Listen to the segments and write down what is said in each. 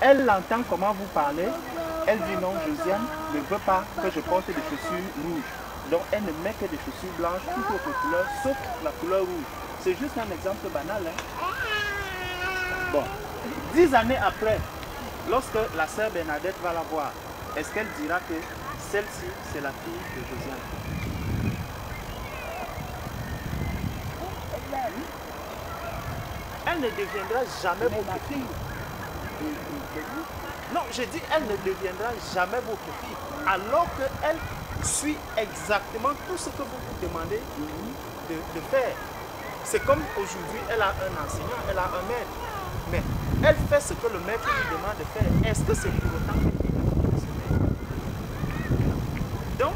Elle entend comment vous parlez. Elle dit non, Josiane ne veut pas que je porte des chaussures rouges. Donc elle ne met que des chaussures blanches, toute autre couleur, sauf la couleur rouge. C'est juste un exemple banal. Hein? Bon, 10 années après, lorsque la sœur Bernadette va la voir, est-ce qu'elle dira que celle-ci, c'est la fille de Josiane? Elle ne deviendra jamais votre fille. Non, je dis elle ne deviendra jamais votre fille. Alors qu'elle suit exactement tout ce que vous vous demandez de faire. C'est comme aujourd'hui, elle a un enseignant, elle a un maître. Mais elle fait ce que le maître lui demande de faire. Est-ce que c'est pour autant qu'elle est ce maître? Donc,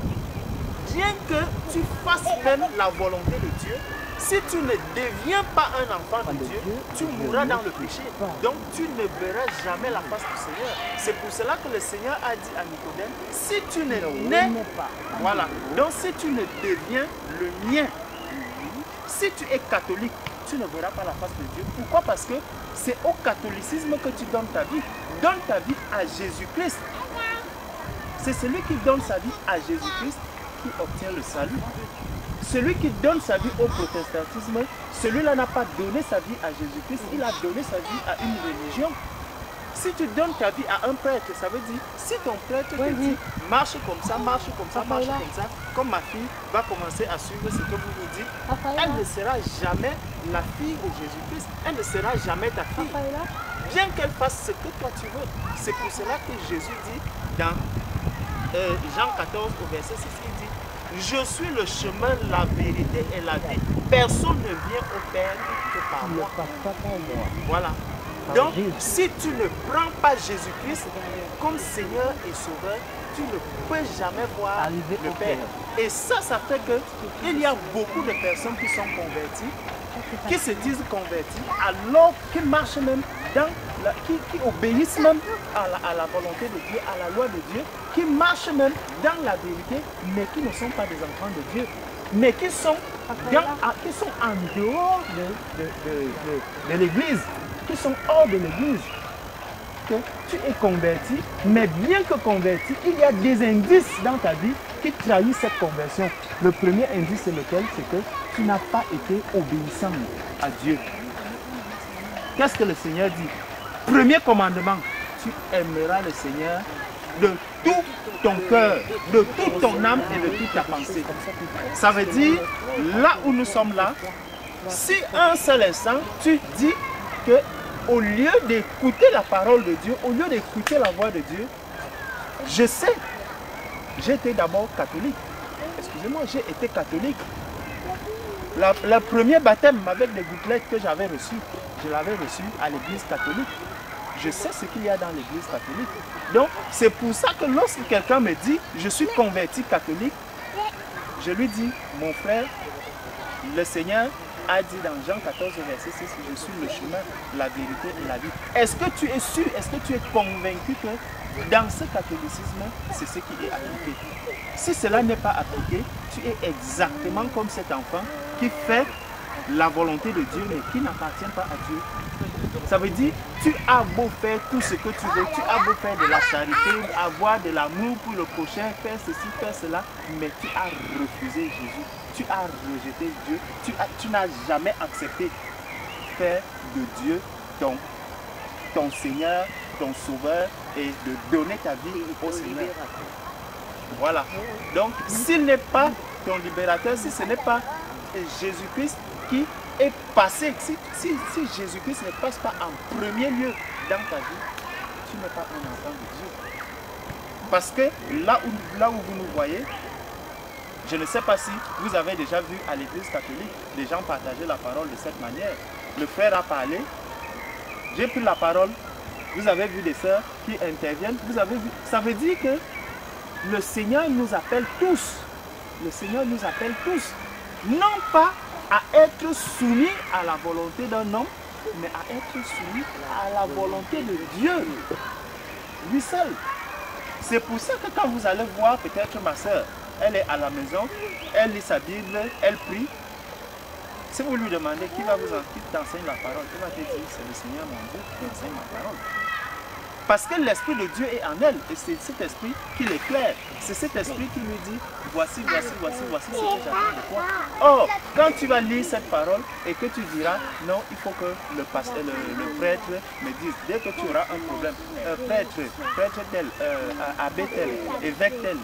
bien que tu fasses même la volonté de Dieu, si tu ne deviens pas un enfant de Dieu, tu mourras dans le péché. Donc tu ne verras jamais la face du Seigneur. C'est pour cela que le Seigneur a dit à Nicodème, si tu ne nais pas, voilà. Donc si tu ne deviens le mien, si tu es catholique, tu ne verras pas la face de Dieu. Pourquoi? Parce que c'est au catholicisme que tu donnes ta vie. Donne ta vie à Jésus-Christ. C'est celui qui donne sa vie à Jésus-Christ qui obtient le salut. Celui qui donne sa vie au protestantisme, celui-là n'a pas donné sa vie à Jésus-Christ, il a donné sa vie à une religion. Si tu donnes ta vie à un prêtre, ça veut dire, si ton prêtre te dit, marche comme ça, marche comme ça, marche comme ça, comme ma fille va commencer à suivre ce que vous lui dites, elle ne sera jamais la fille de Jésus-Christ, elle ne sera jamais ta fille. Bien qu'elle fasse ce que toi tu veux. C'est pour cela que Jésus dit dans Jean 14 au verset 6, il dit, je suis le chemin, la vérité et la vie. Personne ne vient au Père que par moi. Voilà. Donc, si tu ne prends pas Jésus-Christ comme Seigneur et Sauveur, tu ne peux jamais voir le Père. Et ça fait qu'il y a beaucoup de personnes qui sont converties, qui se disent converties, alors qu'ils marchent même dans qui obéissent même à la volonté de Dieu, à la loi de Dieu, qui marchent même dans la vérité, mais qui ne sont pas des enfants de Dieu, mais qui sont en dehors de l'Église, qui sont hors de l'Église. Tu es converti, mais bien que converti, il y a des indices dans ta vie qui trahissent cette conversion. Le premier indice, c'est lequel? C'est que tu n'as pas été obéissant à Dieu. Qu'est-ce que le Seigneur dit? Premier commandement, tu aimeras le Seigneur de tout ton cœur, de toute ton âme et de toute ta pensée. Ça veut dire, là où nous sommes là, si un seul instant, tu dis que au lieu d'écouter la parole de Dieu, au lieu d'écouter la voix de Dieu, je sais, j'étais d'abord catholique. Excusez-moi, j'ai été catholique. Le premier baptême avec les gouttelettes que j'avais reçu, je l'avais reçu à l'église catholique. Je sais ce qu'il y a dans l'église catholique. Donc, c'est pour ça que lorsque quelqu'un me dit, je suis converti catholique, je lui dis, mon frère, le Seigneur a dit dans Jean 14, verset 6, je suis le chemin, la vérité et la vie. Est-ce que tu es sûr, est-ce que tu es convaincu que dans ce catholicisme, c'est ce qui est appliqué? Si cela n'est pas appliqué, tu es exactement comme cet enfant qui fait la volonté de Dieu, mais qui n'appartient pas à Dieu. Ça veut dire, tu as beau faire tout ce que tu veux, tu as beau faire de la charité, avoir de l'amour pour le prochain, faire ceci, faire cela, mais tu as refusé Jésus, tu as rejeté Dieu, tu n'as jamais accepté faire de Dieu ton Seigneur, ton Sauveur et de donner ta vie au Seigneur. Voilà. Donc, s'il n'est pas ton libérateur, si ce n'est pas Jésus-Christ qui est passé, si Jésus-Christ ne passe pas en premier lieu dans ta vie, tu n'es pas un enfant de Dieu. Parce que là où vous nous voyez, je ne sais pas si vous avez déjà vu à l'église catholique des gens partager la parole de cette manière. Le frère a parlé, j'ai pris la parole, vous avez vu des sœurs qui interviennent, vous avez vu. Ça veut dire que le Seigneur nous appelle tous. Le Seigneur nous appelle tous. Non pas à être soumis à la volonté d'un homme, mais à être soumis à la volonté de Dieu. Lui seul. C'est pour ça que quand vous allez voir peut-être ma soeur, elle est à la maison, elle lit sa Bible, elle prie. Si vous lui demandez qui t'enseigne la parole, il va te dire c'est le Seigneur mon Dieu qui enseigne ma parole. Parce que l'Esprit de Dieu est en elle. Et c'est cet esprit qui l'éclaire. C'est cet esprit qui lui dit, voici ce que j'attends de toi. Or, quand tu vas lire cette parole et que tu diras, non, il faut que le pasteur, le prêtre me dise, dès que tu auras un problème, prêtre tel, abbé tel, évêque tel,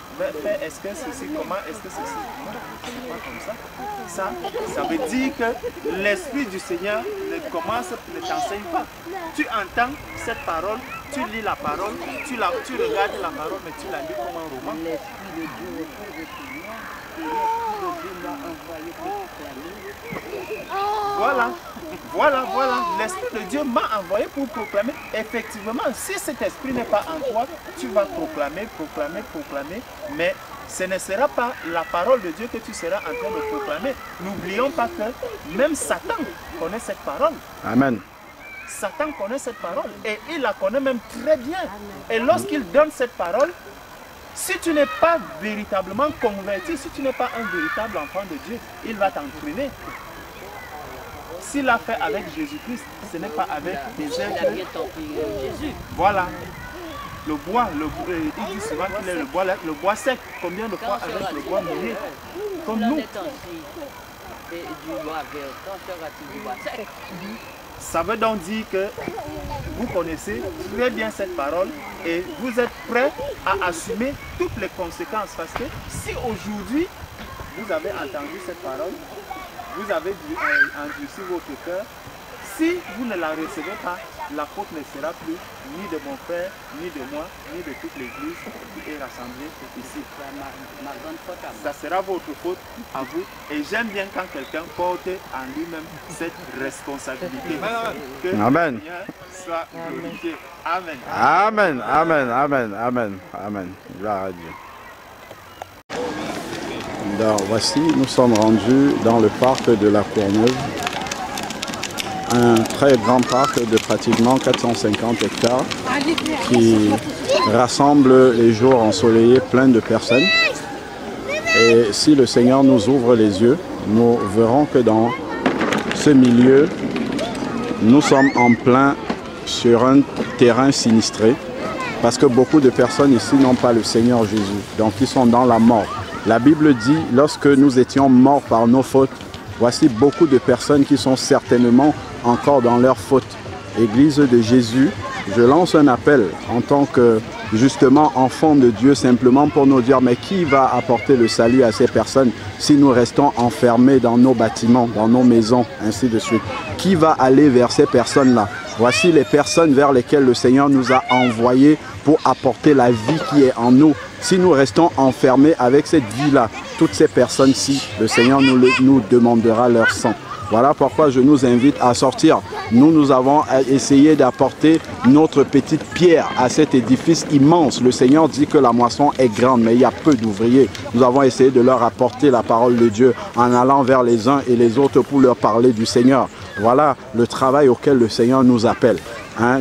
est-ce que ceci, comment est-ce que ceci, non, c'est pas comme ça. Ça veut dire que l'Esprit du Seigneur ne t'enseigne pas. Tu entends cette parole, tu lis la parole, tu regardes la parole, mais tu la lis comme un roman. L'Esprit de Dieu repose sur moi, et l'Esprit de Dieu m'a envoyé pour proclamer. Voilà. L'Esprit de Dieu m'a envoyé pour proclamer. Effectivement, si cet esprit n'est pas en toi, tu vas proclamer, mais ce ne sera pas la parole de Dieu que tu seras en train de proclamer. N'oublions pas que même Satan connaît cette parole. Amen. Satan connaît cette parole et il la connaît même très bien. Et lorsqu'il donne cette parole, si tu n'es pas véritablement converti, si tu n'es pas un véritable enfant de Dieu, il va t'entraîner. S'il l'a fait avec Jésus-Christ, ce n'est pas avec des êtres. Jésus. Voilà. Le bois, il dit souvent qu'il est le bois sec. Combien de fois avec le bois mûri? Comme nous. Ça veut donc dire que vous connaissez très bien cette parole et vous êtes prêts à assumer toutes les conséquences. Parce que si aujourd'hui vous avez entendu cette parole, vous avez endurci votre cœur, si vous ne la recevez pas, la faute ne sera plus ni de mon frère, ni de moi, ni de toute l'église qui est rassemblée ici. Ça sera votre faute à vous. Et j'aime bien quand quelqu'un porte en lui-même cette responsabilité. Que Amen. le Seigneur soit glorifié. Amen. Amen, amen, amen, amen, amen. Gloire à Dieu. Donc voici, nous sommes rendus dans le parc de la Courneuve. Un très grand parc de pratiquement 450 hectares qui rassemble les jours ensoleillés plein de personnes. Et si le Seigneur nous ouvre les yeux, nous verrons que dans ce milieu, nous sommes en plein sur un terrain sinistré parce que beaucoup de personnes ici n'ont pas le Seigneur Jésus, donc ils sont dans la mort. La Bible dit, lorsque nous étions morts par nos fautes, voici beaucoup de personnes qui sont certainement encore dans leurs fautes. Église de Jésus, je lance un appel en tant que justement enfant de Dieu, simplement pour nous dire, mais qui va apporter le salut à ces personnes si nous restons enfermés dans nos bâtiments, dans nos maisons, ainsi de suite? Qui va aller vers ces personnes-là? Voici les personnes vers lesquelles le Seigneur nous a envoyés pour apporter la vie qui est en nous. Si nous restons enfermés avec cette vie-là, toutes ces personnes-ci, le Seigneur nous demandera leur sang. Voilà pourquoi je nous invite à sortir. Nous avons essayé d'apporter notre petite pierre à cet édifice immense. Le Seigneur dit que la moisson est grande, mais il y a peu d'ouvriers. Nous avons essayé de leur apporter la parole de Dieu en allant vers les uns et les autres pour leur parler du Seigneur. Voilà le travail auquel le Seigneur nous appelle.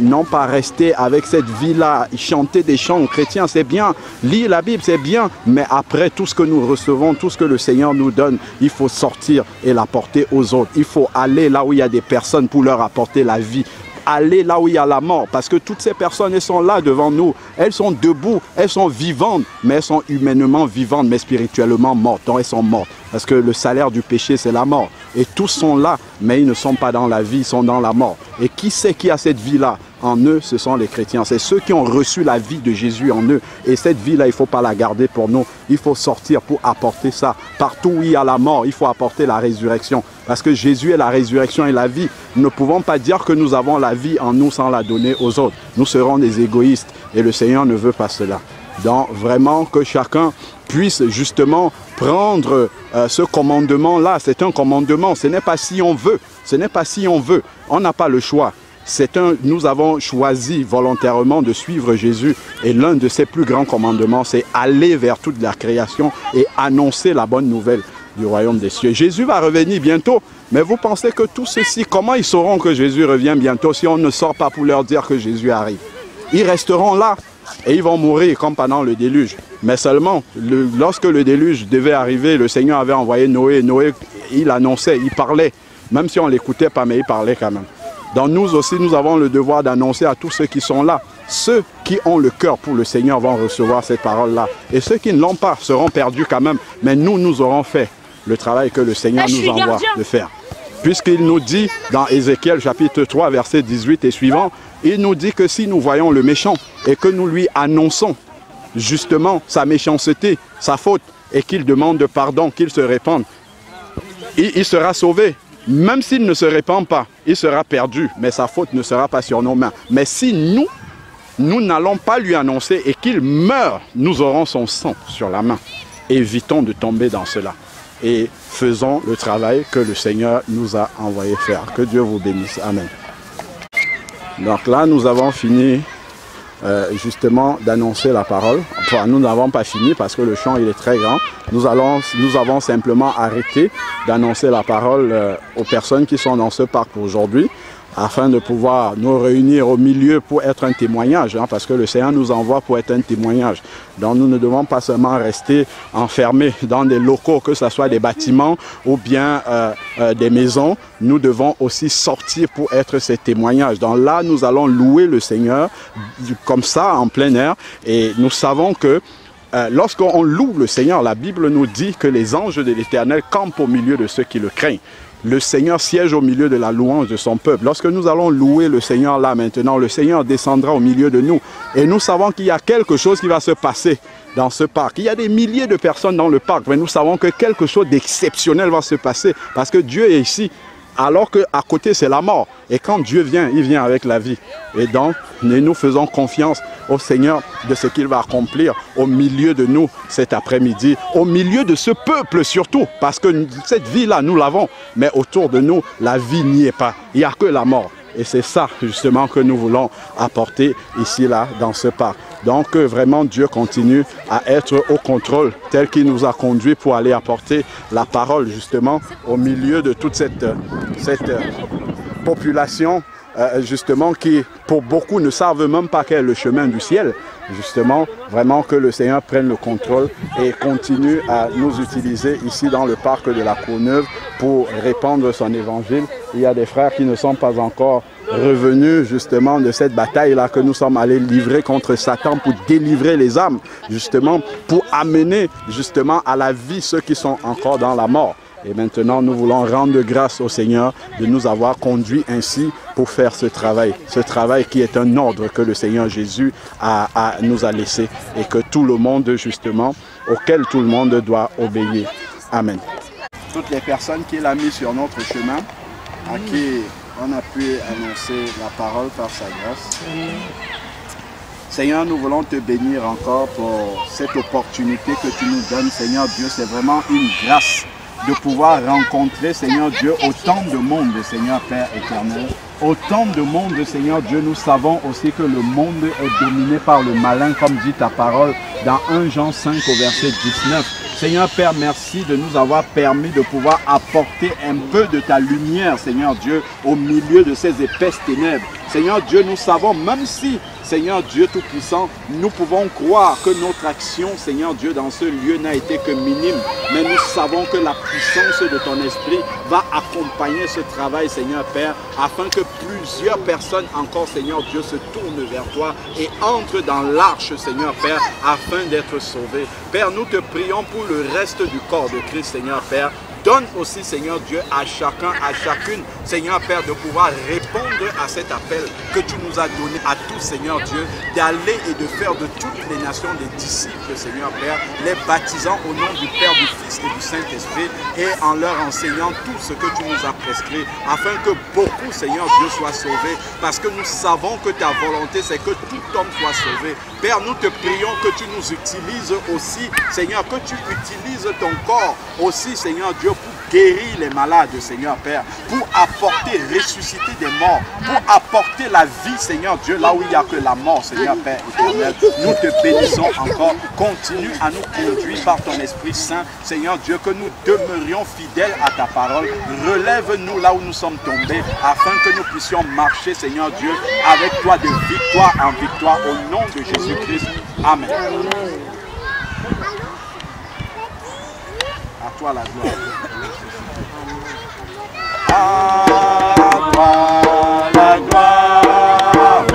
Non pas rester avec cette vie-là, chanter des chants chrétiens, c'est bien, lire la Bible, c'est bien, mais après tout ce que nous recevons, tout ce que le Seigneur nous donne, il faut sortir et l'apporter aux autres. Il faut aller là où il y a des personnes pour leur apporter la vie. Aller là où il y a la mort, parce que toutes ces personnes, elles sont là devant nous, elles sont debout, elles sont vivantes, mais elles sont humainement vivantes, mais spirituellement mortes. Donc elles sont mortes, parce que le salaire du péché, c'est la mort. Et tous sont là, mais ils ne sont pas dans la vie, ils sont dans la mort. Et qui c'est qui a cette vie-là? En eux, ce sont les chrétiens. C'est ceux qui ont reçu la vie de Jésus en eux. Et cette vie-là, il ne faut pas la garder pour nous. Il faut sortir pour apporter ça. Partout où il y a la mort, il faut apporter la résurrection. Parce que Jésus est la résurrection et la vie. Nous ne pouvons pas dire que nous avons la vie en nous sans la donner aux autres. Nous serons des égoïstes. Et le Seigneur ne veut pas cela. Donc vraiment que chacun puisse justement prendre ce commandement-là. C'est un commandement. Ce n'est pas si on veut. Ce n'est pas si on veut. On n'a pas le choix. Nous avons choisi volontairement de suivre Jésus et l'un de ses plus grands commandements, c'est aller vers toute la création et annoncer la bonne nouvelle du royaume des cieux. Jésus va revenir bientôt, mais vous pensez que tout ceci, comment ils sauront que Jésus revient bientôt si on ne sort pas pour leur dire que Jésus arrive? Ils resteront là et ils vont mourir comme pendant le déluge. Mais seulement, lorsque le déluge devait arriver, le Seigneur avait envoyé Noé. Noé, il annonçait, il parlait, même si on ne l'écoutait pas, mais il parlait quand même. Donc nous aussi, nous avons le devoir d'annoncer à tous ceux qui sont là. ceux qui ont le cœur pour le Seigneur vont recevoir cette parole-là. Et ceux qui ne l'ont pas seront perdus quand même. Mais nous aurons fait le travail que le Seigneur nous envoie de faire. Puisqu'il nous dit dans Ézéchiel chapitre 3, verset 18 et suivant, il nous dit que si nous voyons le méchant et que nous lui annonçons justement sa méchanceté, sa faute, et qu'il demande pardon, qu'il se répande, il sera sauvé. Même s'il ne se répand pas, il sera perdu, mais sa faute ne sera pas sur nos mains. Mais si nous n'allons pas lui annoncer et qu'il meurt, nous aurons son sang sur la main. Évitons de tomber dans cela. Et faisons le travail que le Seigneur nous a envoyé faire. Que Dieu vous bénisse. Amen. Donc là, nous avons fini justement d'annoncer la parole. Enfin, nous n'avons pas fini parce que le champ il est très grand. Nous avons simplement arrêté d'annoncer la parole aux personnes qui sont dans ce parc aujourd'hui, afin de pouvoir nous réunir au milieu pour être un témoignage, hein, parce que le Seigneur nous envoie pour être un témoignage. Donc nous ne devons pas seulement rester enfermés dans des locaux, que ce soit des bâtiments ou bien des maisons. Nous devons aussi sortir pour être ces témoignages. Donc là, nous allons louer le Seigneur comme ça, en plein air. Et nous savons que lorsqu'on loue le Seigneur, la Bible nous dit que les anges de l'Éternel campent au milieu de ceux qui le craignent. Le Seigneur siège au milieu de la louange de son peuple. Lorsque nous allons louer le Seigneur là maintenant, le Seigneur descendra au milieu de nous. Et nous savons qu'il y a quelque chose qui va se passer dans ce parc. Il y a des milliers de personnes dans le parc, mais nous savons que quelque chose d'exceptionnel va se passer parce que Dieu est ici. Alors qu'à côté, c'est la mort. Et quand Dieu vient, il vient avec la vie. Et donc, nous faisons confiance au Seigneur de ce qu'il va accomplir au milieu de nous cet après-midi. Au milieu de ce peuple surtout. Parce que cette vie-là, nous l'avons. Mais autour de nous, la vie n'y est pas. Il n'y a que la mort. Et c'est ça, justement, que nous voulons apporter ici, là, dans ce parc. Donc, vraiment, Dieu continue à être au contrôle, tel qu'il nous a conduits pour aller apporter la parole, justement, au milieu de toute cette population, justement, qui, pour beaucoup, ne savent même pas quel est le chemin du ciel. Justement, vraiment que le Seigneur prenne le contrôle et continue à nous utiliser ici dans le parc de la Courneuve pour répandre son évangile. Il y a des frères qui ne sont pas encore revenus justement de cette bataille-là que nous sommes allés livrer contre Satan pour délivrer les âmes, justement pour amener justement à la vie ceux qui sont encore dans la mort. Et maintenant, nous voulons rendre grâce au Seigneur de nous avoir conduits ainsi pour faire ce travail qui est un ordre que le Seigneur Jésus nous a laissé et que tout le monde, justement, auquel tout le monde doit obéir. Amen. Toutes les personnes qu'il a mis sur notre chemin, à qui on a pu annoncer la parole par sa grâce. Seigneur, nous voulons te bénir encore pour cette opportunité que tu nous donnes, Seigneur Dieu. C'est vraiment une grâce de pouvoir rencontrer, Seigneur Dieu, autant de monde, Seigneur Père éternel. Autant de monde, Seigneur Dieu, nous savons aussi que le monde est dominé par le malin, comme dit ta parole dans 1 Jean 5 au verset 19. Seigneur Père, merci de nous avoir permis de pouvoir apporter un peu de ta lumière, Seigneur Dieu, au milieu de ces épaisses ténèbres. Seigneur Dieu, nous savons, même si, Seigneur Dieu Tout-Puissant, nous pouvons croire que notre action, Seigneur Dieu, dans ce lieu n'a été que minime, mais nous savons que la puissance de ton esprit va accompagner ce travail, Seigneur Père, afin que plusieurs personnes encore, Seigneur Dieu, se tournent vers toi et entrent dans l'arche, Seigneur Père, afin d'être sauvés. Père, nous te prions pour le reste du corps de Christ, Seigneur Père. Donne aussi, Seigneur Dieu, à chacun, à chacune, Seigneur Père, de pouvoir répondre à cet appel que tu nous as donné à tous, Seigneur Dieu, d'aller et de faire de toutes les nations des disciples, Seigneur Père, les baptisant au nom du Père, du Fils et du Saint-Esprit et en leur enseignant tout ce que tu nous as prescrit, afin que beaucoup, Seigneur Dieu, soient sauvés, parce que nous savons que ta volonté, c'est que tout homme soit sauvé. Père, nous te prions que tu nous utilises aussi, Seigneur, que tu utilises ton corps aussi, Seigneur Dieu, pour guérir les malades, Seigneur Père, pour apporter, ressusciter des morts, pour apporter la vie, Seigneur Dieu, là où il n'y a que la mort, Seigneur Père éternel. Nous te bénissons encore. Continue à nous conduire par ton Esprit Saint, Seigneur Dieu, que nous demeurions fidèles à ta parole. Relève-nous là où nous sommes tombés, afin que nous puissions marcher, Seigneur Dieu, avec toi de victoire en victoire, au nom de Jésus-Christ. Amen. À toi la gloire. À toi la gloire.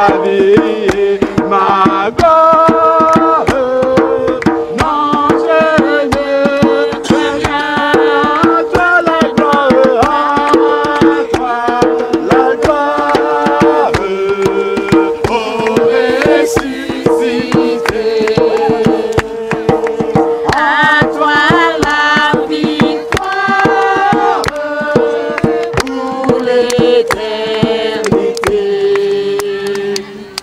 la vie, ma gloire. Non, je ne veux rien. À toi la gloire, à toi la gloire. Oh, ressuscité. À toi la victoire pour l'éternité.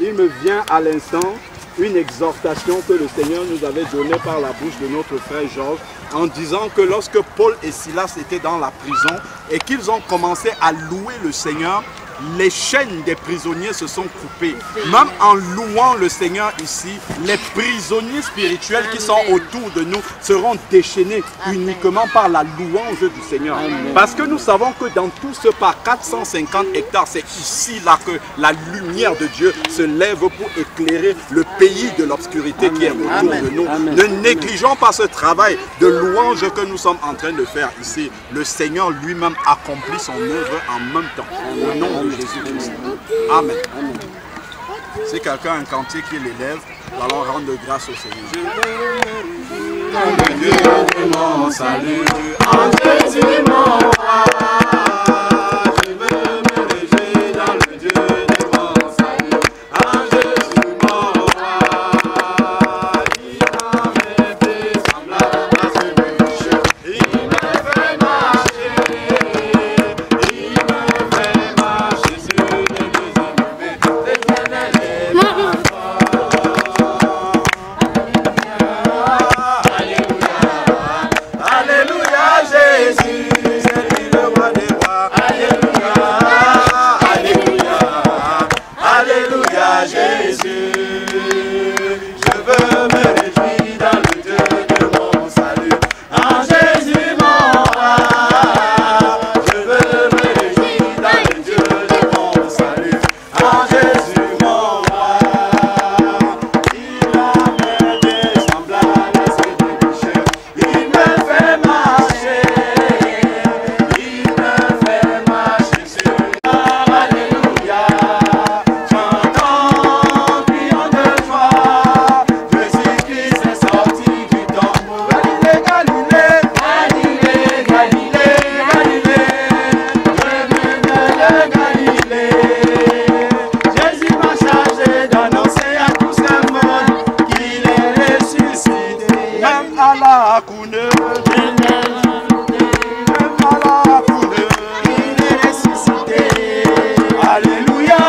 Il me vient à l'instant une exhortation que le Seigneur nous avait donnée par la bouche de notre frère Georges en disant que lorsque Paul et Silas étaient dans la prison et qu'ils ont commencé à louer le Seigneur, les chaînes des prisonniers se sont coupées. Même en louant le Seigneur ici, les prisonniers spirituels qui sont autour de nous seront déchaînés uniquement par la louange du Seigneur. Parce que nous savons que dans tout ce parc 450 hectares, c'est ici là que la lumière de Dieu se lève pour éclairer le pays de l'obscurité qui est autour de nous. Ne négligeons pas ce travail de louange que nous sommes en train de faire ici. Le Seigneur lui-même accomplit son œuvre en même temps. Au nom de Jésus-Christ. Amen. Si quelqu'un a un cantique qui l'élève, nous allons rendre grâce au Seigneur. Dans le Dieu de mon salut, en Jésus mon roi, je veux me réjouir dans le Dieu de mon salut, en Jésus mon roi. Il m'a fait semblable à ce péché, il me fait marcher, il me fait marcher sur les deux ennemis, l'Éternel est ma Alléluia Jésus, c'est lui le roi des rois. Alléluia, Alléluia, Alléluia Jésus. Je veux me réjouir dans le Dieu de mon salut. En Jésus mon roi. Je veux me réjouir dans le Dieu de mon salut. En Jésus mon roi. Il a fait des semblables à ceux des pécheurs. Il me fait marcher, il me fait marcher sur Alléluia. Chantons, prions de joie, Jésus-Christ est sorti du tombeau. Galilée, Galilée, Galilée, Galilée, Galilée, revenez de Galilée. Jésus m'a chargé d'annoncer à tout ce monde qu'il est ressuscité. Même à la couleur, même à la couleur, il est ressuscité. Alléluia,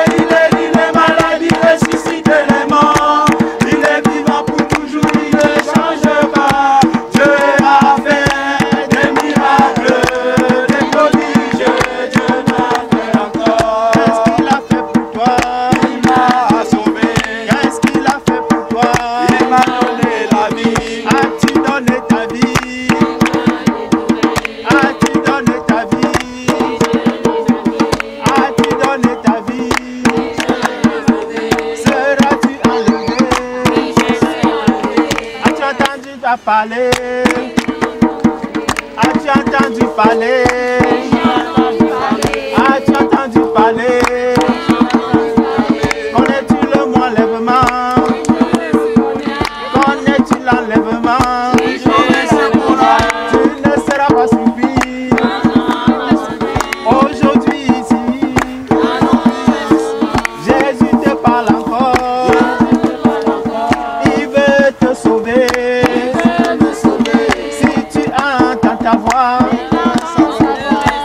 il est dit les malades, il ressuscite les morts. Il est vivant pour toujours, il ne change pas. Dieu a fait des miracles, des prodiges, Dieu m'a fait encore. Qu'est-ce qu'il a fait pour toi? Il m'a sauvé. Qu'est-ce qu'il a fait pour toi? Il m'a donné la vie. As-tu donné ta vie? As-tu donné ta vie? As-tu donné ta vie? Seras-tu enlevé? As-tu entendu parler? As-tu entendu parler? As-tu entendu parler? Connais-tu le mot enlèvement? Connais-tu l'enlèvement? Tu ne seras pas surpris. Aujourd'hui ici, Jésus te parle encore. Il veut te sauver. Si tu entends ta voix,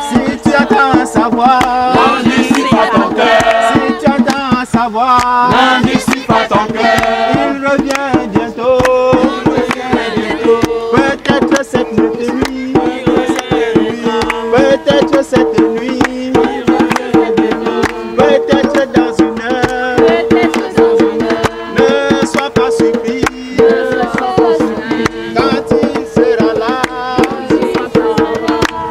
si tu entends sa voix, n'endurcis pas ton cœur. Si tu entends sa voix, n'endurcis pas ton cœur. Il revient bientôt. Peut-être cette nuit, peut-être cette nuit, peut-être dans une heure. Ne sois pas surpris quand il sera là.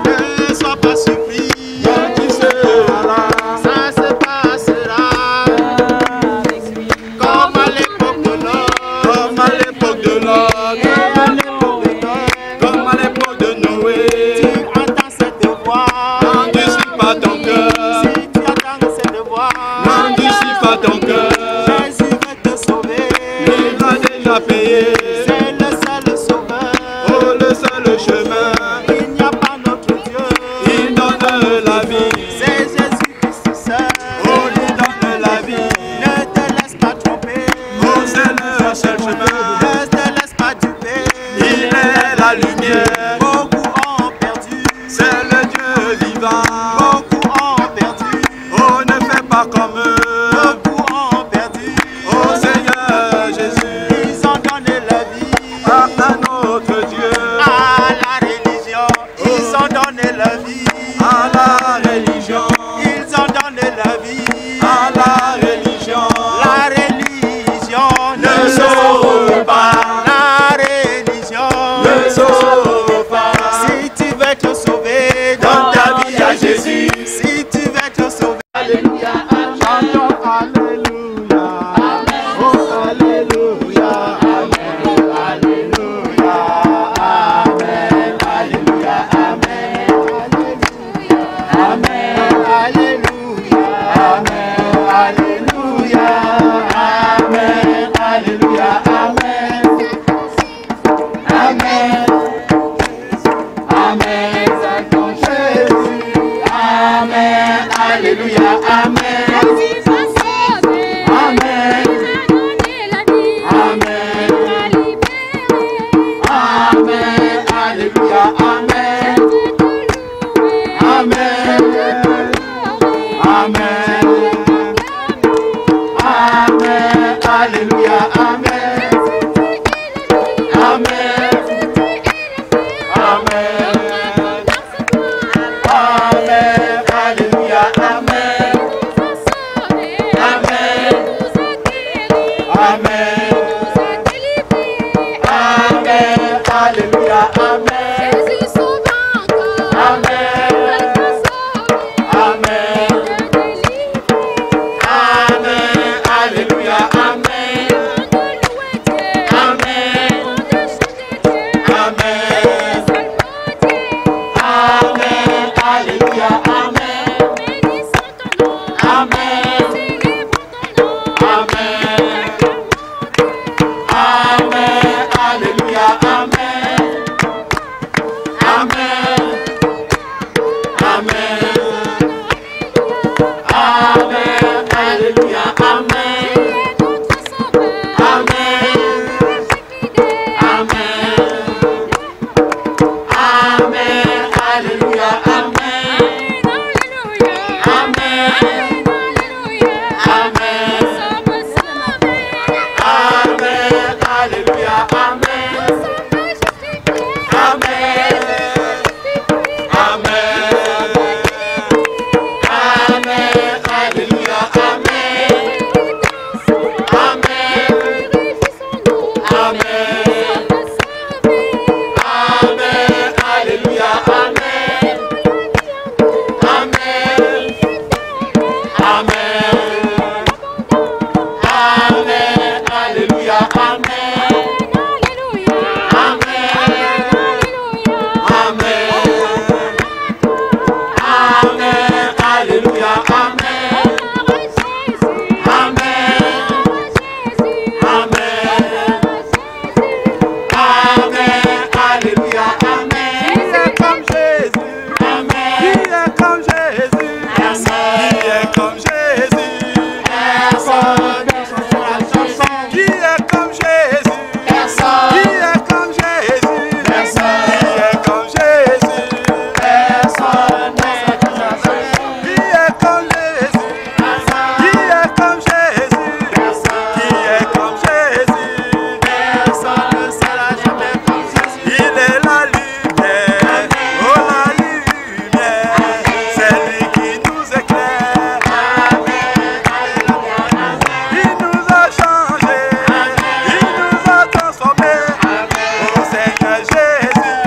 Ne sois pas surpris quand il sera là. Ça se passera comme à l'époque. Alléluia, Amen. Amen. Amen. Amen. Alléluia, Amen. Amen. Amen. Amen. Alléluia, Amen. Jésus sauve encore. Amen. Amen. Amen. Alléluia, Amen. Amen. Amen. Amen. Alléluia, Amen. Amen. Amen. Amen. Alléluia, Amen. Amen. Amen. Amen. Alléluia, Amen. Amen. Amen. Amen. Alléluia, Amen. Amen. Amen. Amen. Alléluia, Amen. Amen. Amen. Alléluia, Amen. Amen. Amen. Amen. Alléluia, Amen. Amen. Amen. Alléluia, Amen. Amen. Alléluia, Amen. Amen. Alléluia, Amen. Qui est comme Jésus? Amen. Qui est comme Jésus? Qui est comme Jésus? Personne. Qui est comme Jésus? Personne. Qui est comme Jésus? Personne. Qui est comme Jésus? Personne. Qui est comme Jésus? Qui est comme Jésus? Qui est comme Jésus? Personne ne sera jamais comme Jésus. Il est la lumière, oh la lumière, c'est lui qui nous éclaire. Il nous a changés, il nous a transformés. Oh Seigneur Jésus,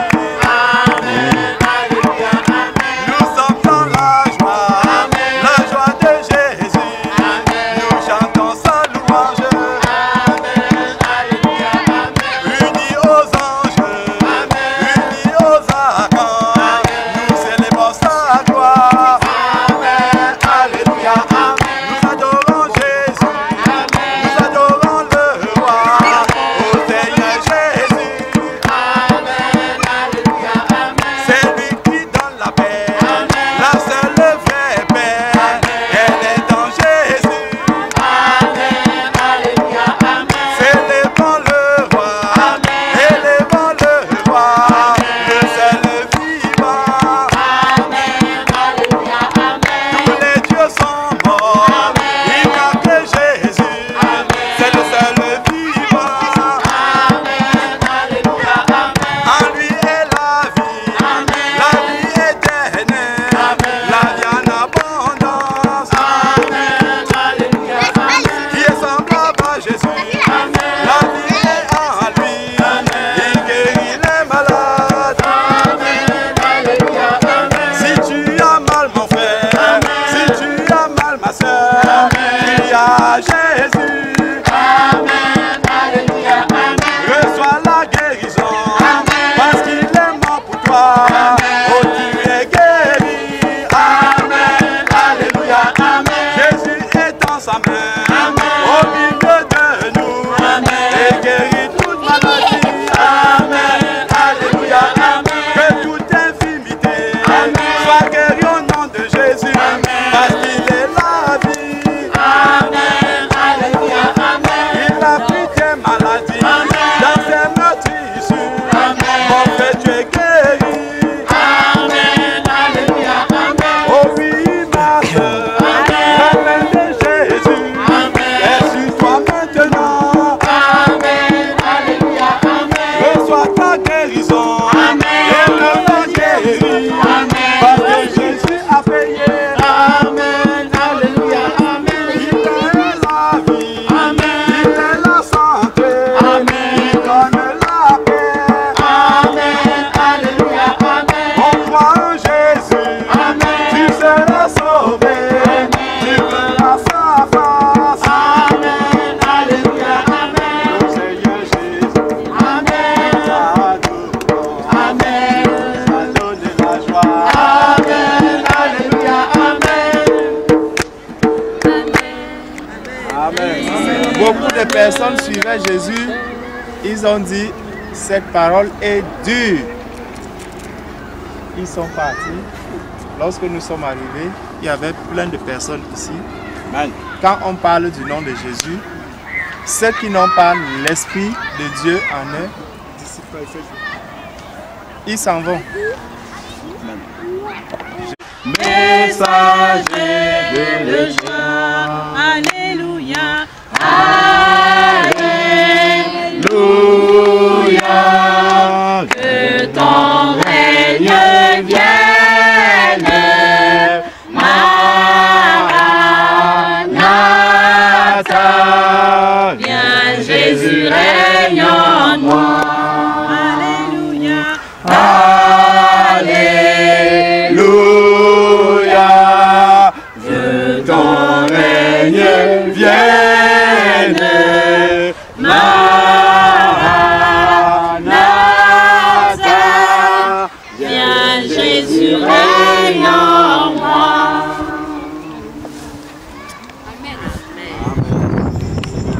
nous sommes dans la joie de Jésus. Nous chantons sa louange, unis aux anges, unis aux archanges. Nous célébrons sa gloire. Alléluia, Amen. Nous adorons Jésus, nous adorons le roi, oh Seigneur Jésus. Alléluia, Amen. C'est lui qui donne la paix, la seule vraie paix, elle est dans Jésus. Alléluia, Amen. Célébrons le roi, élevons le roi, le seul vivant. Alléluia, Amen. Tous les dieux sont morts, il n'y a que Jésus, c'est le seul vivant. Alléluia, Amen. En lui est la vie éternelle, la vie en abondance, Alléluia, Amen. qui est semblable à Jésus. La vie est en lui, il guérit les malades. Alléluia, Amen. Si tu as mal mon frère, si tu as mal ma soeur, crie à Jésus, Alléluia, Amen. reçois la guérison, parce qu'il est mort pour toi, oh tu es guéri. Alléluia, Amen. Jésus est dans sa main, au milieu de nous, et guérit toute maladie. Alléluia, Amen. Que toute infirmité soit guérie au nom de Jésus, parce qu'il est la vie. Alléluia, Amen. Il a pris tes maladies, dans ses meurtrissures. Mon frère, tu es guéri. Alléluia, Amen. Oh oui, ma soeur, la main de Jésus est sur toi. Amen. Beaucoup de personnes suivaient Jésus. Ils ont dit, cette parole est dure. Ils sont partis. Lorsque nous sommes arrivés, il y avait plein de personnes ici. Amen. Quand on parle du nom de Jésus, ceux qui n'ont pas l'Esprit de Dieu en eux, ils s'en vont. Messager de joie. Alléluia. Alléluia. Que ton règne vienne. Maranatha. Viens Jésus, règne en moi. Alléluia. Alléluia. Que ton règne vienne. Maranatha. Viens Jésus, règne en moi.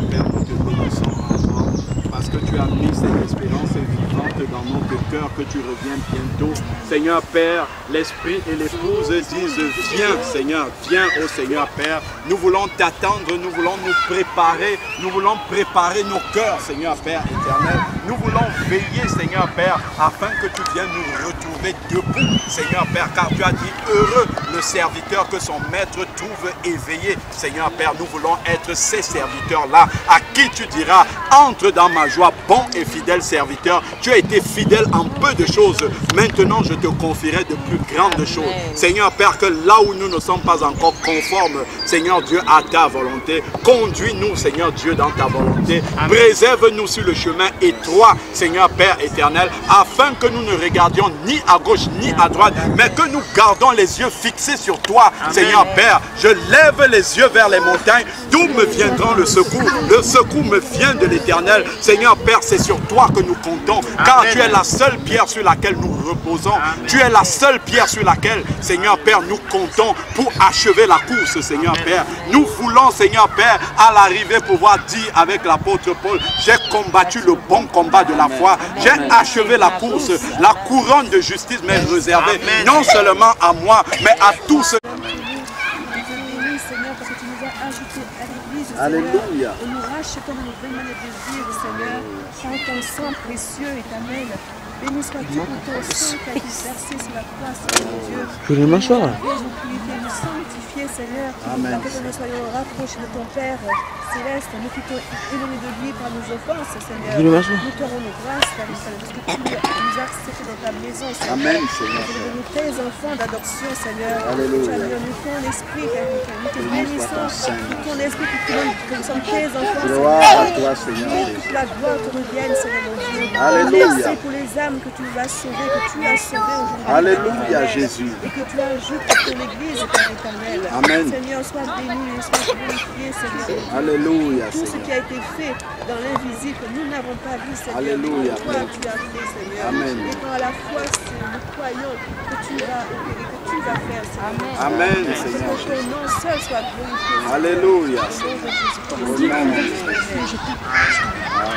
Père, nous te bénissons encore parce que tu as mis cette espérance vivante dans notre cœur, que tu reviens bientôt. Seigneur Père, l'Esprit et l'épouse disent viens Seigneur, viens ô Seigneur Père. Nous voulons t'attendre, nous voulons nous préparer, nous voulons préparer nos cœurs Seigneur Père éternel. Nous voulons veiller Seigneur Père afin que tu viennes nous retrouver debout Seigneur Père, car tu as dit heureux le serviteur que son maître trouve éveillé. Seigneur Père, nous voulons être ces serviteurs-là à qui tu diras entre dans ma joie, bon et fidèle serviteur. Tu as été fidèle en peu de choses, maintenant je te confierai de plus grandes choses. Seigneur Père, que là où nous ne sommes pas encore conformes, Seigneur Dieu, à ta volonté, conduis-nous Seigneur Dieu dans ta volonté. Préserve-nous sur le chemin étroit Seigneur Père éternel, afin que nous ne regardions ni à gauche ni à droite, mais que nous gardons les yeux fixés sur toi. Amen. Seigneur Père, je lève les yeux vers les montagnes, d'où me viendra le secours? Le secours me vient de l'Éternel. Seigneur Père, c'est sur toi que nous comptons, car tu es la seule pierre sur laquelle nous reposons. Amen. Tu es la seule pierre sur laquelle, Seigneur Père, nous comptons pour achever la course, Seigneur Père. Nous voulons, Seigneur Père, à l'arrivée pouvoir dire avec l'apôtre Paul, j'ai combattu le bon combat de la foi, j'ai achevé la course, la couronne de justice m'est réservée, non seulement à moi, mais à tous ceux. Alléluia. Et nous rachetons nos vraies manières de vivre, Seigneur, par ton sang précieux, éternel. Béni sois-tu pour ton sang qui a été versé sur la croix, Seigneur Dieu. Je vais m'asseoir. Nous purifier, nous sanctifier, Seigneur, afin que nous soyons rapprochés de ton Père céleste, nous qui t'ont éloigné de lui par nos offenses, Seigneur. Je vais m'asseoir. Nous te rendons grâce, Père, parce que tu nous as acceptés dans ta maison, Seigneur. Amen, Seigneur. Tu es devenu tes enfants d'adoption, Seigneur. Alléluia. Tu as donné ton esprit, nous te bénissons, ton esprit qui donne que nous sommes tes enfants, Gloire Seigneur. à toi, Seigneur. Que toute la gloire te revienne, Seigneur mon Dieu. Alléluia. Merci pour les âmes que tu vas sauver, que tu as sauvées aujourd'hui. Alléluia, Jésus. Et que tu ajoutes à ton église, Père éternel. Amen. Seigneur, sois béni, sois glorifié, Seigneur. Alléluia, Tout ce Seigneur. qui a été fait dans l'invisible, que nous n'avons pas vu, Seigneur. Alléluia. Toi, tu as fait, Seigneur. Amen. Et par la foi, nous croyons que tu vas opérer, que tu vas faire, Seigneur. Amen, Que Seigneur ton Jésus. nom seul soit glorifié. Seigneur. Alléluia, Au nom Seigneur. de Jésus-Christ. Au nom de Jésus.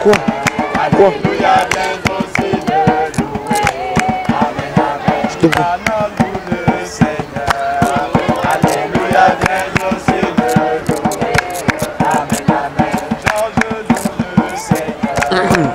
Quoi? Je te vois. Amen, amen.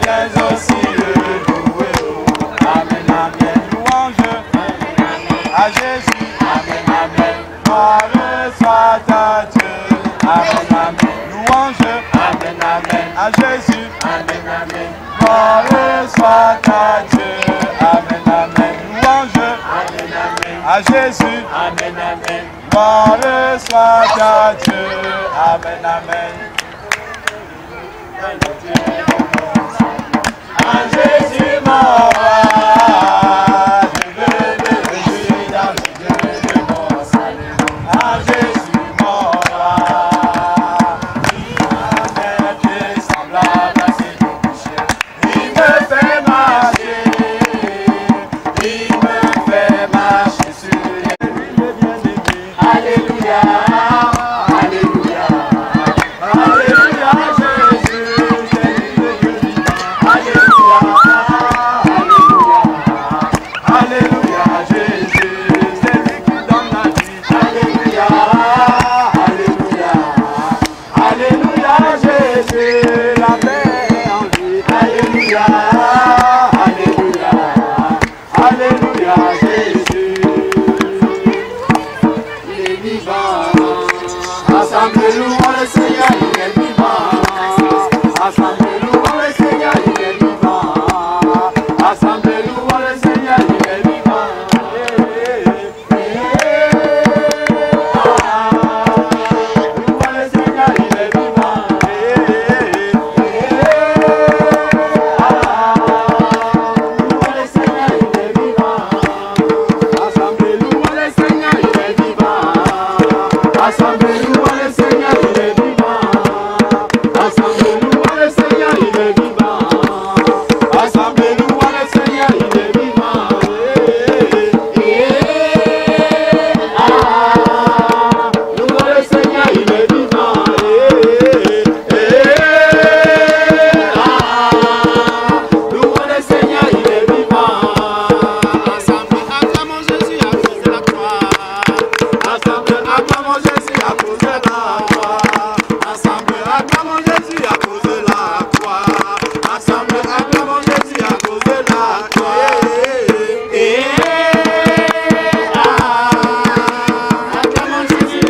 viens aussi le louer. Amen, amen, louange à Jésus. Amen, amen, gloire soit à Dieu. Amen, amen, louange. Amen, amen, à Jésus. Amen, amen, gloire soit à Dieu. Amen, amen, louange. Amen, amen, à Jésus. Amen, amen, gloire soit à Dieu. Amen, amen. À Jésus mon roi, je veux me réjouir dans le Dieu de mon salut. À Jésus mon roi, il m'a fait semblable à ses péchés. Il me fait marcher, il me fait marcher sur les rues bien-aimées. Alléluia, alléluia, alléluia, Jésus, c'est lui le Dieu vivant. Alléluia, alléluia, alléluia, Jésus, c'est lui qui donne la vie. Alléluia, alléluia, alléluia, Jésus, la paix est en lui. Alléluia, alléluia, alléluia, Jésus, il est vivant. Ensemble louons le Seigneur, il est vivant. Ensemble louons le Seigneur, il est vivant. Ensemble louons le Seigneur, il est vivant. Louons le Seigneur, il est vivant. Louons le Seigneur, il est vivant. Ensemble louons le Seigneur, il est vivant. Ensemble louons le Seigneur, il est vivant. Ensemble louons le Seigneur, il est vivant. Ensemble louons le Seigneur, il est vivant. Louons le Seigneur, il est vivant. Louons le Seigneur, il est vivant. Ensemble acclamons Jésus à cause de la croix. Ensemble acclamons Jésus à cause de la croix. Ensemble acclamons Jésus à cause de la croix. Ensemble acclamons Jésus à cause de la croix. Acclamons Jésus.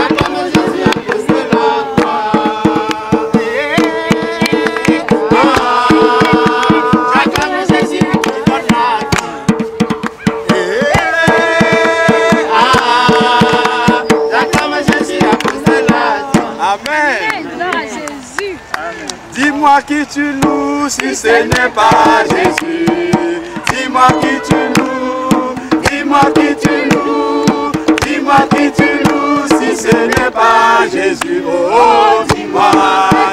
Acclamons Jésus à cause de la croix. Acclamons Jésus qui donne la vie. Acclamons Jésus à cause de la vie. Amen. Gloire à Jésus. Dis-moi qui tu loues si ce n'est pas Jésus. Dis-moi qui tu loues. Dis-moi qui tu loues. Dis-moi qui tu loues si ce n'est pas Jésus. Oh, dis-moi,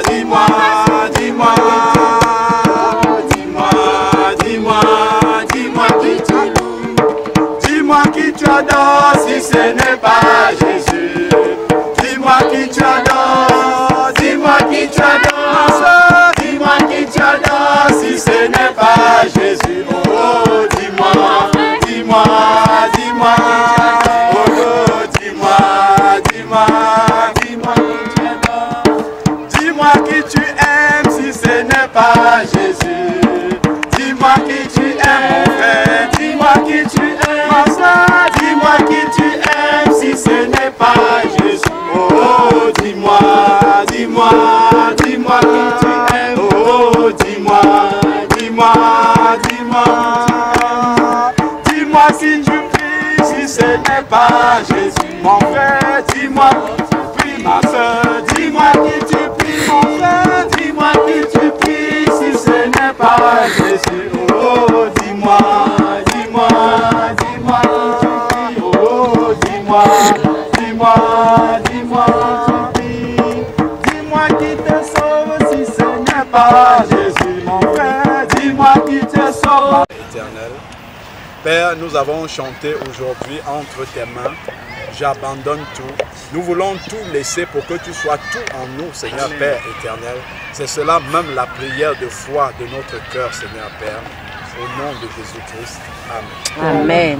dis-moi, dis-moi. Dis-moi, dis-moi, dis-moi qui tu loues. Dis-moi qui tu adores si ce n'est pas Jésus. Dis-moi qui tu adores. Dis-moi qui tu adores. Dis-moi qui tu adores si ce n'est pas Jésus. Oh, dis-moi, dis-moi, dis-moi. Oh, dis-moi, dis-moi, dis-moi qui tu adores. Dis-moi qui tu aimes si ce n'est pas Jésus. Dis-moi qui tu aimes mon frère. Dis-moi qui tu aimes ma soeur. Dis-moi qui tu aimes si ce n'est pas Jésus. Oh, dis-moi, dis-moi, dis-moi qui tu aimes. Oh, dis-moi, dis-moi, dis-moi. Dis-moi si tu pries si ce n'est pas Jésus. Mon frère, dis-moi qui tu pries ma soeur. Dis-moi qui tu pries mon frère. Dis-moi qui tu pries si ce n'est pas Jésus. Oh, dis-moi, dis-moi, dis-moi qui tu pries. Oh, dis-moi, dis-moi, dis-moi qui tu pries. Dis-moi qui te sauve si ce n'est pas Jésus, mon frère. Dis-moi qui te sauve. Éternel, Père, nous avons chanté aujourd'hui entre tes mains. J'abandonne tout. Nous voulons tout laisser pour que tu sois tout en nous, Seigneur Père éternel. C'est cela même la prière de foi de notre cœur, Seigneur Père. Au nom de Jésus-Christ. Amen. Amen.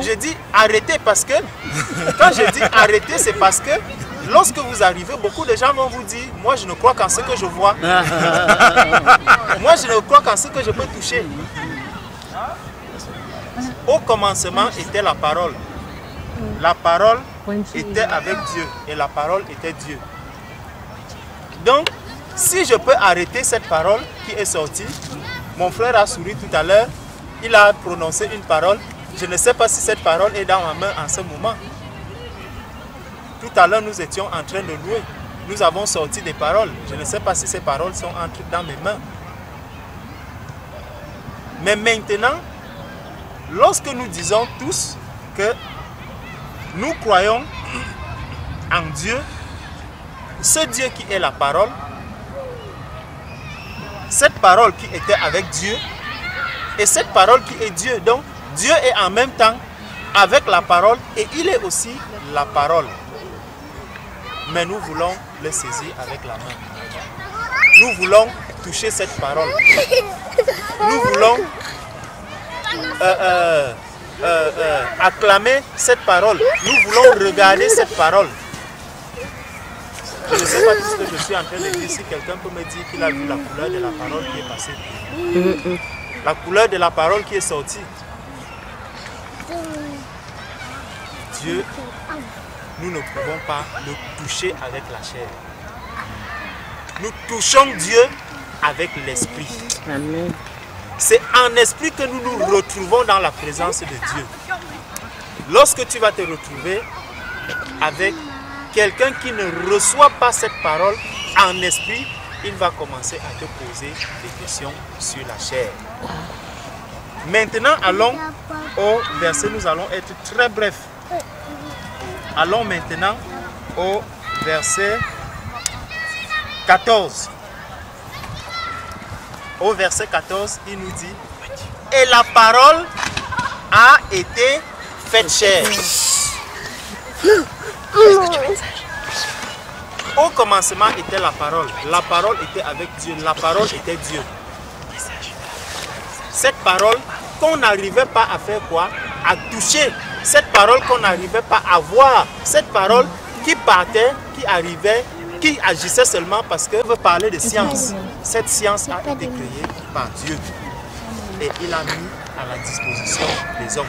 Je dis arrêtez parce que, quand je dis arrêtez, c'est parce que lorsque vous arrivez, beaucoup de gens vont vous dire, moi je ne crois qu'en ce que je vois. Moi je ne crois qu'en ce que je peux toucher. Au commencement était la parole. La parole était avec Dieu et la parole était Dieu. Donc, si je peux arrêter cette parole qui est sortie, mon frère a souri tout à l'heure, il a prononcé une parole. Je ne sais pas si cette parole est dans ma main en ce moment. Tout à l'heure, nous étions en train de louer. Nous avons sorti des paroles. Je ne sais pas si ces paroles sont entrées dans mes mains. Mais maintenant, lorsque nous disons tous que nous croyons en Dieu, ce Dieu qui est la parole, cette parole qui était avec Dieu, et cette parole qui est Dieu. Donc, Dieu est en même temps avec la parole et il est aussi la parole. Mais nous voulons le saisir avec la main. Nous voulons toucher cette parole. Nous voulons acclamer cette parole. Nous voulons regarder cette parole. Je ne sais pas tout ce que je suis en train de dire. Si quelqu'un peut me dire qu'il a vu la couleur de la parole qui est passée. La couleur de la parole qui est sortie. Dieu, nous ne pouvons pas le toucher avec la chair. Nous touchons Dieu avec l'esprit. C'est en esprit que nous nous retrouvons dans la présence de Dieu. Lorsque tu vas te retrouver avec quelqu'un qui ne reçoit pas cette parole en esprit, il va commencer à te poser des questions sur la chair. Maintenant, allons au verset, nous allons être très brefs. Allons maintenant au verset 14. Au verset 14, il nous dit: et la parole a été faite chair. Au commencement était la parole était avec Dieu, la parole était Dieu. Cette parole qu'on n'arrivait pas à faire quoi? À toucher. Cette parole qu'on n'arrivait pas à voir. Cette parole qui partait, qui arrivait, qui agissait seulement parce que veut parler de science. Cette science a été créée par Dieu. Et il a mis à la disposition des hommes.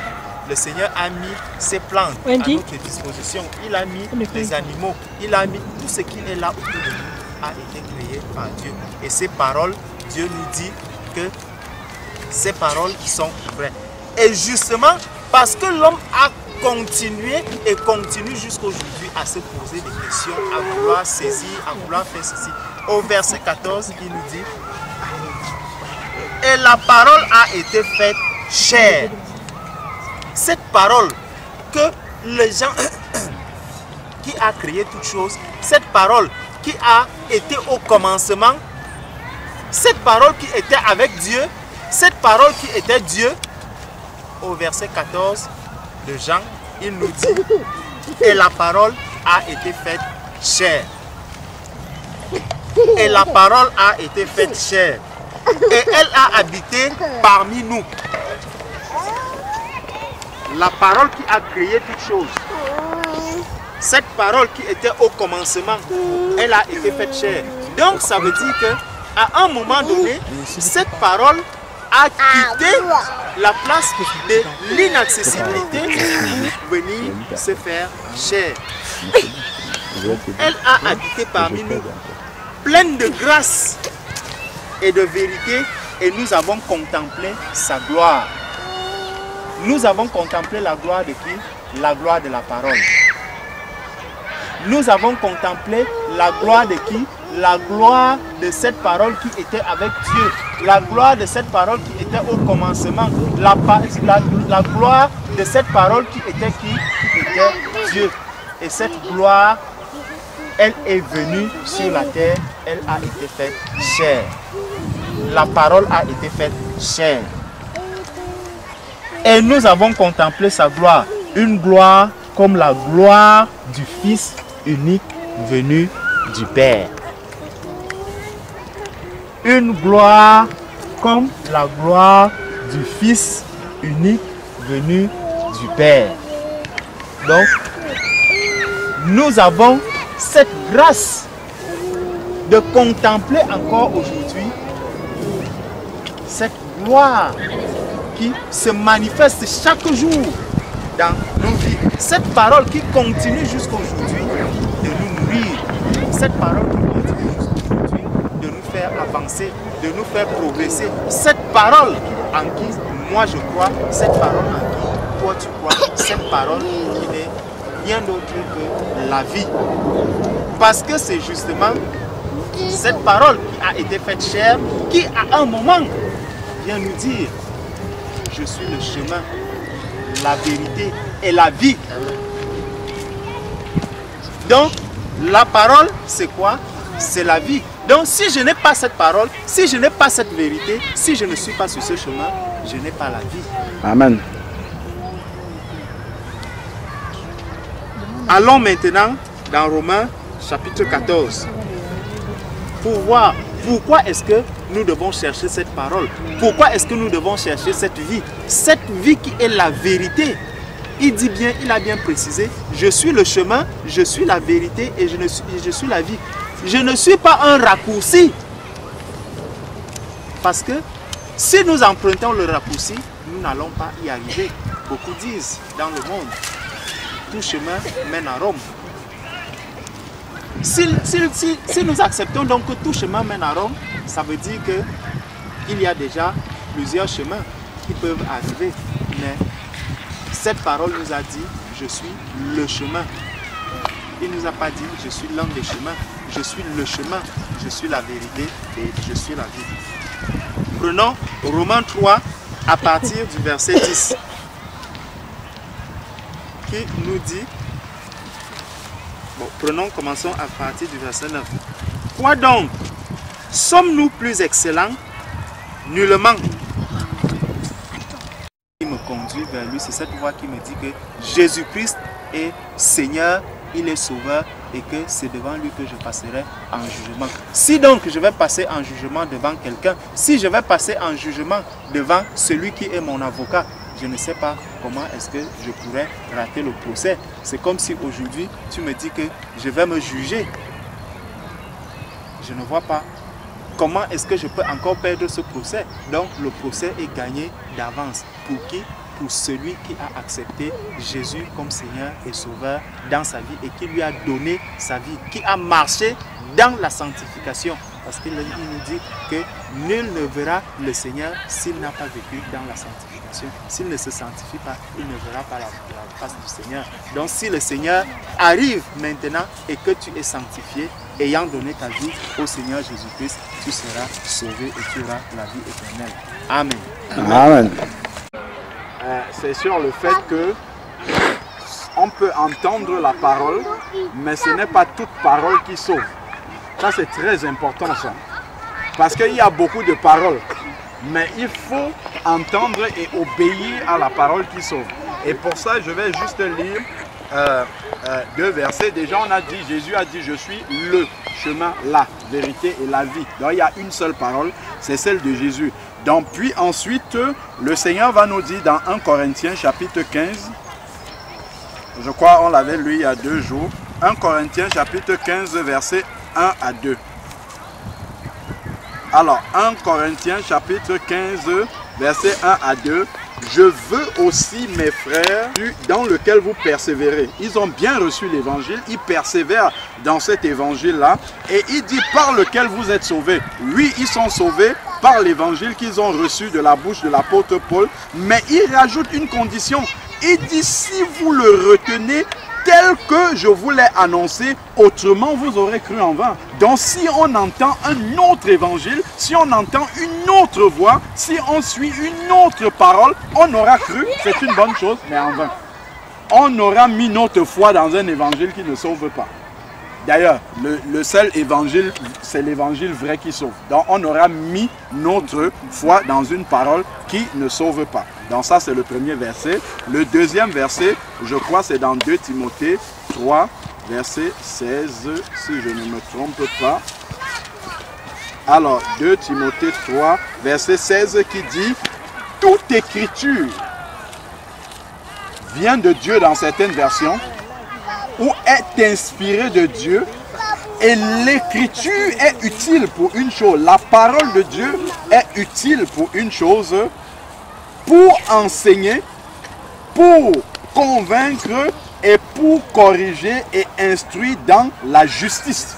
Le Seigneur a mis ses plantes à notre disposition. Il a mis les animaux. Il a mis tout ce qui est là autour de nous a été créé par Dieu. Et ces paroles, Dieu nous dit que ces paroles sont vraies. Et justement, parce que l'homme a continué et continue jusqu'aujourd'hui à se poser des questions, à vouloir saisir, à vouloir faire ceci. Au verset 14, il nous dit: et la parole a été faite chair. Cette parole que les gens qui a créé toutes choses, cette parole qui a été au commencement, cette parole qui était avec Dieu, cette parole qui était Dieu, au verset 14 de Jean, il nous dit: et la parole a été faite chair. Et la parole a été faite chair. Et elle a habité parmi nous. La parole qui a créé toutes choses. Cette parole qui était au commencement, elle a été faite chair. Donc ça veut dire qu'à un moment donné, cette parole a quitté la place de l'inaccessibilité pour venir se faire chair. Elle a habité parmi nous, pleine de grâce et de vérité, et nous avons contemplé sa gloire. Nous avons contemplé la gloire de qui? La gloire de la parole. Nous avons contemplé la gloire de qui? La gloire de cette parole qui était avec Dieu. La gloire de cette parole qui était au commencement. La gloire de cette parole qui était qui? Qui était Dieu. Et cette gloire, elle est venue sur la terre. Elle a été faite chair. La parole a été faite chair. Et nous avons contemplé sa gloire. Une gloire comme la gloire du Fils unique venu du Père. Une gloire comme la gloire du Fils unique venu du Père. Donc, nous avons cette grâce de contempler encore aujourd'hui cette gloire qui se manifeste chaque jour dans nos vies. Cette parole qui continue jusqu'aujourd'hui de nous nourrir. Cette parole qui continue jusqu'aujourd'hui de nous faire avancer, de nous faire progresser. Cette parole en qui moi je crois, cette parole en qui toi tu crois, cette parole qui n'est rien d'autre que la vie. Parce que c'est justement cette parole qui a été faite chair, qui à un moment vient nous dire: je suis le chemin, la vérité et la vie. Donc, la parole, c'est quoi? C'est la vie. Donc, si je n'ai pas cette parole, si je n'ai pas cette vérité, si je ne suis pas sur ce chemin, je n'ai pas la vie. Amen. Allons maintenant dans Romains chapitre 14 pour voir pourquoi est-ce que nous devons chercher cette parole. Pourquoi est-ce que nous devons chercher cette vie? Cette vie qui est la vérité. Il dit bien, il a bien précisé: je suis le chemin, je suis la vérité et je suis la vie. Je ne suis pas un raccourci. Parce que si nous empruntons le raccourci, nous n'allons pas y arriver. Beaucoup disent dans le monde: tout chemin mène à Rome. Si nous acceptons donc que tout chemin mène à Rome, ça veut dire qu'il y a déjà plusieurs chemins qui peuvent arriver. Mais cette parole nous a dit: je suis le chemin. Il ne nous a pas dit: je suis l'un des chemins. Je suis le chemin, je suis la vérité et je suis la vie. Prenons Romains 3 à partir du verset 10 qui nous dit, commençons à partir du verset 9. Quoi donc? Sommes-nous plus excellents? Nullement. Qui me conduit vers lui, c'est cette voix qui me dit que Jésus-Christ est Seigneur, il est Sauveur et que c'est devant lui que je passerai en jugement. Si donc je vais passer en jugement devant quelqu'un, si je vais passer en jugement devant celui qui est mon avocat, je ne sais pas comment est-ce que je pourrais rater le procès. C'est comme si aujourd'hui tu me dis que je vais me juger. Je ne vois pas comment est-ce que je peux encore perdre ce procès. Donc le procès est gagné d'avance. Pour qui? Pour celui qui a accepté Jésus comme Seigneur et Sauveur dans sa vie et qui lui a donné sa vie, qui a marché dans la sanctification. Parce qu'il nous dit que nul ne verra le Seigneur s'il n'a pas vécu dans la sanctification. S'il ne se sanctifie pas, il ne verra pas la face du Seigneur. Donc si le Seigneur arrive maintenant et que tu es sanctifié, ayant donné ta vie au Seigneur Jésus-Christ, tu seras sauvé et tu auras la vie éternelle. Amen. Amen. C'est sur le fait que on peut entendre la parole, mais ce n'est pas toute parole qui sauve. Ça, c'est très important, ça. Parce qu'il y a beaucoup de paroles, mais il faut entendre et obéir à la parole qui sauve. Et pour ça, je vais juste lire deux versets. Déjà, on a dit, Jésus a dit: je suis le chemin, la vérité et la vie. Donc, il y a une seule parole, c'est celle de Jésus. Donc, puis ensuite, le Seigneur va nous dire dans 1 Corinthiens chapitre 15, je crois on l'avait lu il y a 2 jours, 1 Corinthiens chapitre 15, versets 1 à 2. Alors, 1 Corinthiens chapitre 15, versets 1 à 2. Je veux aussi, mes frères, dans lequel vous persévérez. Ils ont bien reçu l'évangile, ils persévèrent dans cet évangile-là. Et il dit: par lequel vous êtes sauvés. Oui, ils sont sauvés par l'évangile qu'ils ont reçu de la bouche de l'apôtre Paul. Mais il rajoute une condition. Il dit: si vous le retenez tel que je vous l'ai annoncé, autrement vous aurez cru en vain. Donc si on entend un autre évangile, si on entend une autre voix, si on suit une autre parole, on aura cru, c'est une bonne chose, mais en vain. On aura mis notre foi dans un évangile qui ne sauve pas. D'ailleurs, le seul évangile, c'est l'évangile vrai qui sauve. Donc on aura mis notre foi dans une parole qui ne sauve pas. Donc ça, c'est le premier verset. Le deuxième verset, je crois, c'est dans 2 Timothée 3, verset 16, si je ne me trompe pas. Alors, 2 Timothée 3, verset 16 qui dit: toute écriture vient de Dieu dans certaines versions, ou est inspiré de Dieu. Et l'écriture est utile pour une chose. La parole de Dieu est utile pour une chose, pour enseigner, pour convaincre et pour corriger et instruire dans la justice.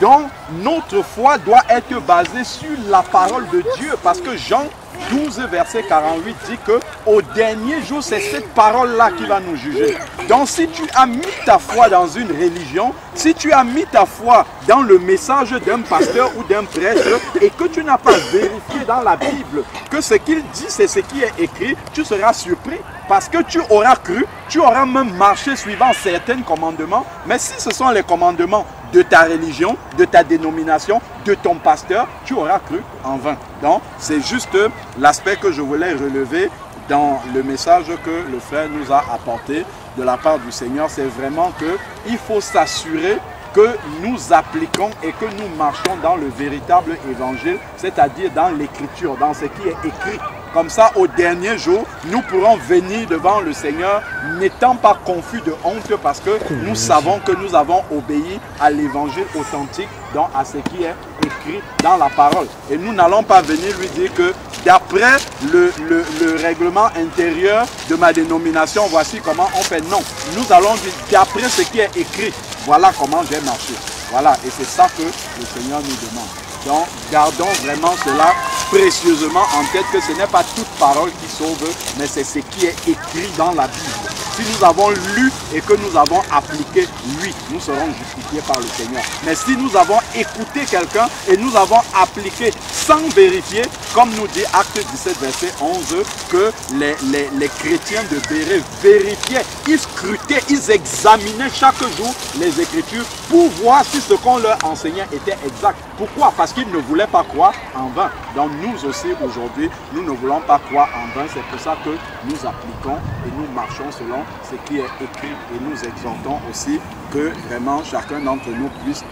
Donc, notre foi doit être basée sur la parole de Dieu, parce que Jean 12, verset 48 dit que au dernier jour, c'est cette parole-là qui va nous juger. Donc, si tu as mis ta foi dans une religion, si tu as mis ta foi dans le message d'un pasteur ou d'un prêtre et que tu n'as pas vérifié dans la Bible que ce qu'il dit, c'est ce qui est écrit, tu seras surpris. Parce que tu auras cru, tu auras même marché suivant certains commandements. Mais si ce sont les commandements de ta religion, de ta dénomination, de ton pasteur, tu auras cru en vain. Donc, c'est juste l'aspect que je voulais relever dans le message que le frère nous a apporté de la part du Seigneur. C'est vraiment qu'il faut s'assurer que nous appliquons et que nous marchons dans le véritable évangile, c'est-à-dire dans l'écriture, dans ce qui est écrit. Comme ça, au dernier jour, nous pourrons venir devant le Seigneur n'étant pas confus de honte, parce que nous savons que nous avons obéi à l'évangile authentique, donc à ce qui est écrit dans la parole. Et nous n'allons pas venir lui dire que d'après le règlement intérieur de ma dénomination, voici comment on fait. Non, nous allons dire d'après ce qui est écrit, voilà comment j'ai marché. Voilà, et c'est ça que le Seigneur nous demande. Donc, gardons vraiment cela précieusement en tête, que ce n'est pas toute parole qui sauve, mais c'est ce qui est écrit dans la Bible. Si nous avons lu et que nous avons appliqué, oui, nous serons justifiés par le Seigneur. Mais si nous avons écouté quelqu'un et nous avons appliqué sans vérifier, comme nous dit Acte 17, verset 11, que les chrétiens de Béret vérifiaient, ils scrutaient, ils examinaient chaque jour les Écritures pour voir si ce qu'on leur enseignait était exact. Pourquoi? Parce qu'ils ne voulaient pas croire en vain. Donc nous aussi aujourd'hui, nous ne voulons pas croire en vain. C'est pour ça que nous appliquons et nous marchons selon ce qui est écrit. Et nous exhortons aussi que vraiment chacun d'entre nous puisse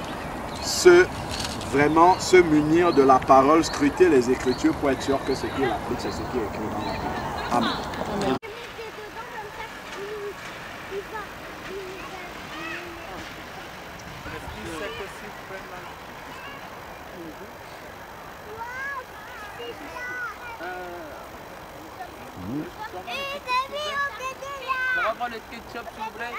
vraiment se munir de la parole, scruter les Écritures pour être sûr que ce qu'il applique, c'est ce qui est écrit dans la parole. Amen. Amen. Le ketchup s'ouvrait.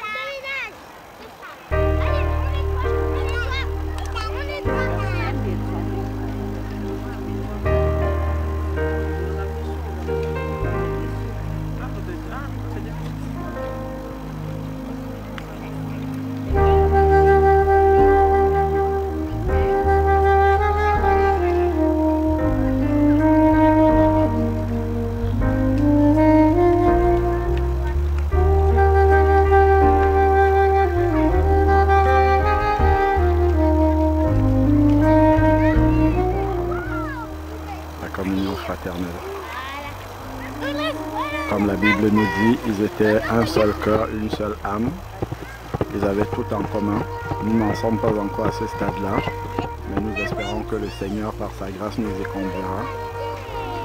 Comme la Bible nous dit, ils étaient un seul cœur, une seule âme. Ils avaient tout en commun. Nous n'en sommes pas encore à ce stade-là, mais nous espérons que le Seigneur, par sa grâce, nous y conduira.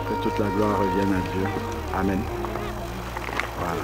Que toute la gloire revienne à Dieu. Amen. Voilà.